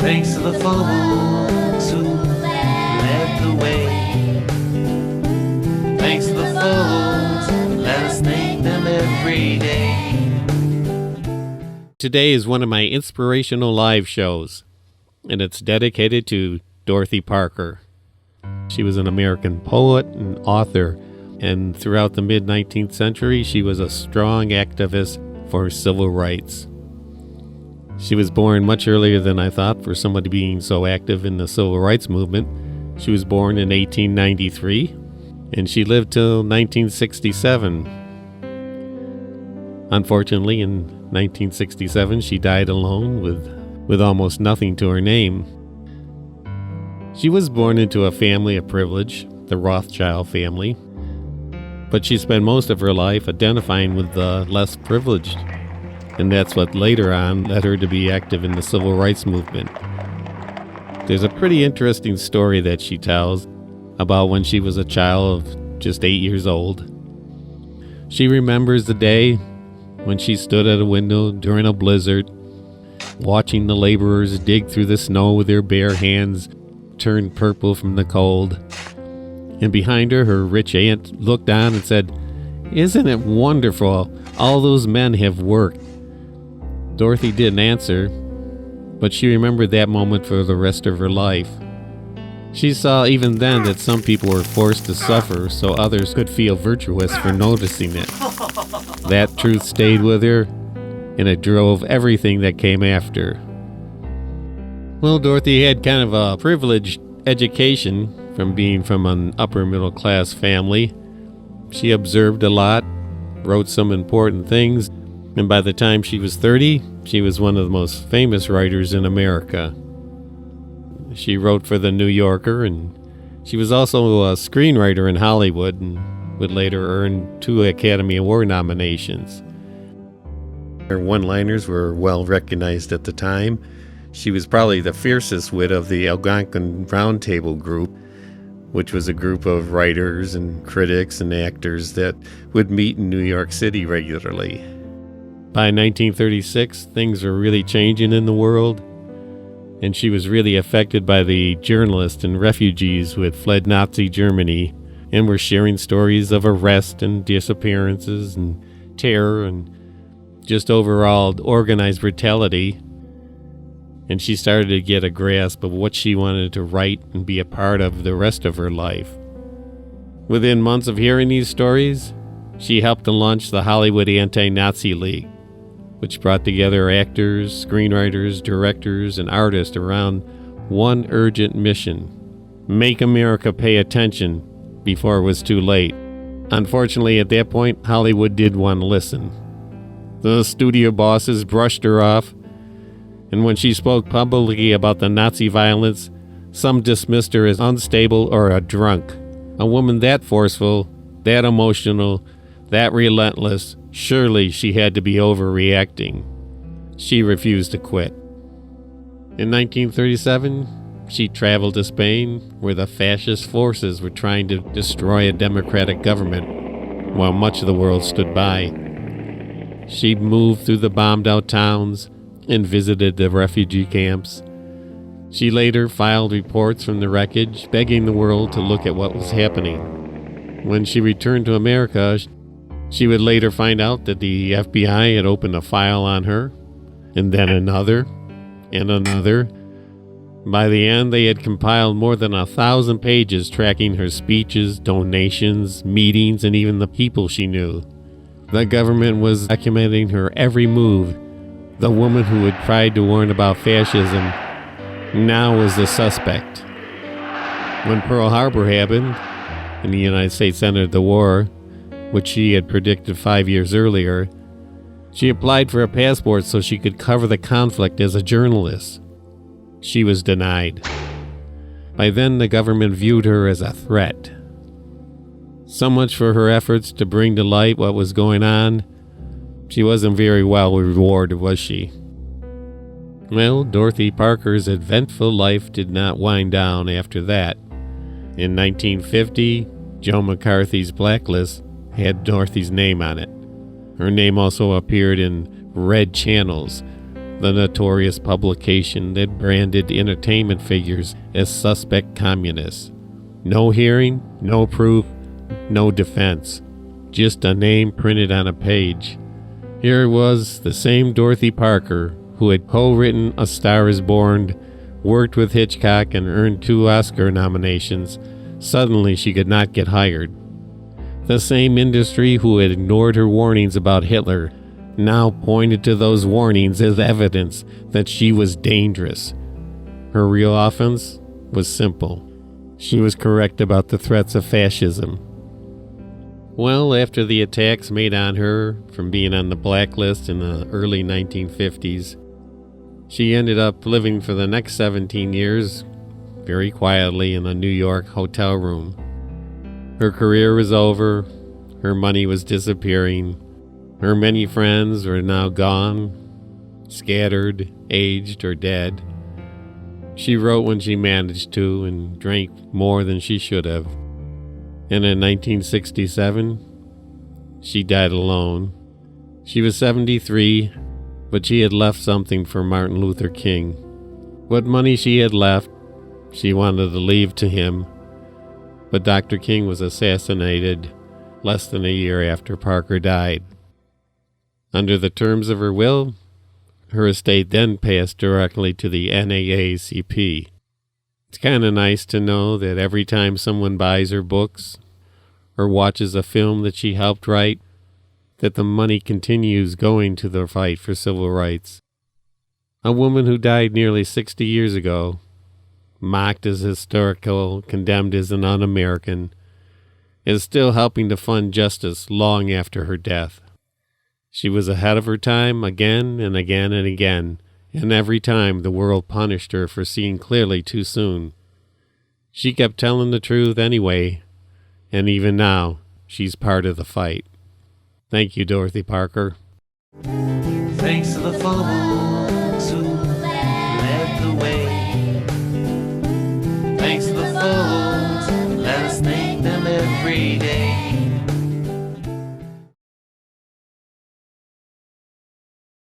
Thanks to the folks who led the way. Thanks to the folks, let us thank them every day. Today is one of my Inspirational Lives shows, and it's dedicated to Dorothy Parker. She was an American poet and author, and throughout the mid-19th century, she was a strong activist for civil rights. She was born much earlier than I thought for somebody being so active in the civil rights movement. She was born in 1893, and she lived till 1967. Unfortunately, in 1967, she died alone with almost nothing to her name. She was born into a family of privilege, the Rothschild family, but she spent most of her life identifying with the less privileged. And that's what later on led her to be active in the civil rights movement. There's a pretty interesting story that she tells about when she was a child of just 8 years old. She remembers the day when she stood at a window during a blizzard, watching the laborers dig through the snow with their bare hands turn purple from the cold. And behind her, her rich aunt looked on and said, "Isn't it wonderful? All those men have worked." Dorothy didn't answer, but she remembered that moment for the rest of her life. She saw even then that some people were forced to suffer so others could feel virtuous for noticing it. That truth stayed with her, and it drove everything that came after. Well, Dorothy had kind of a privileged education from being from an upper middle class family. She observed a lot, wrote some important things, and by the time she was 30, she was one of the most famous writers in America. She wrote for The New Yorker, and she was also a screenwriter in Hollywood and would later earn 2 Academy Award nominations. Her one-liners were well recognized at the time. She was probably the fiercest wit of the Algonquin Round Table group, which was a group of writers and critics and actors that would meet in New York City regularly. By 1936, things were really changing in the world, and she was really affected by the journalists and refugees who had fled Nazi Germany and were sharing stories of arrest and disappearances and terror and just overall organized brutality. And she started to get a grasp of what she wanted to write and be a part of the rest of her life. Within months of hearing these stories, she helped to launch the Hollywood Anti-Nazi League, which brought together actors, screenwriters, directors, and artists around one urgent mission: make America pay attention before it was too late. Unfortunately, at that point, Hollywood did want to listen. The studio bosses brushed her off, and when she spoke publicly about the Nazi violence, some dismissed her as unstable or a drunk. A woman that forceful, that emotional, that relentless, surely she had to be overreacting. She refused to quit. In 1937, she traveled to Spain, where the fascist forces were trying to destroy a democratic government, while much of the world stood by. She moved through the bombed-out towns and visited the refugee camps. She later filed reports from the wreckage, begging the world to look at what was happening. When she returned to America, she would later find out that the FBI had opened a file on her, and then another, and another. By the end, they had compiled more than 1,000 pages tracking her speeches, donations, meetings, and even the people she knew. The government was documenting her every move. The woman who had tried to warn about fascism now was the suspect. When Pearl Harbor happened, and the United States entered the war, which she had predicted 5 years earlier, she applied for a passport so she could cover the conflict as a journalist. She was denied. By then, the government viewed her as a threat. So much for her efforts to bring to light what was going on. She wasn't very well rewarded, was she? Well, Dorothy Parker's eventful life did not wind down after that. In 1950, Joe McCarthy's blacklist had Dorothy's name on it. Her name also appeared in red channels, the notorious publication that branded entertainment figures as suspect communists. No hearing, no proof, no defense, just a name printed on a page. Here was the same Dorothy Parker who had co-written A Star is Born, worked with Hitchcock, and earned 2 Oscar nominations. Suddenly she could not get hired. The same industry who had ignored her warnings about Hitler now pointed to those warnings as evidence that she was dangerous. Her real offense was simple. She was correct about the threats of fascism. Well, after the attacks made on her from being on the blacklist in the early 1950s, she ended up living for the next 17 years very quietly in a New York hotel room. Her career was over, her money was disappearing, her many friends were now gone, scattered, aged, or dead. She wrote when she managed to and drank more than she should have. And in 1967, she died alone. She was 73, but she had left something for Martin Luther King. What money she had left, she wanted to leave to him. But Dr. King was assassinated less than a year after Parker died. Under the terms of her will, her estate then passed directly to the NAACP. It's kind of nice to know that every time someone buys her books or watches a film that she helped write, that the money continues going to the fight for civil rights. A woman who died nearly 60 years ago, mocked as historical, condemned as an un-American, is still helping to fund justice long after her death. She was ahead of her time again and again and again, and every time the world punished her for seeing clearly too soon. She kept telling the truth anyway, and even now, she's part of the fight. Thank you, Dorothy Parker. Thanks to the folks who led the way. Thanks to the folks, let us thank them every day.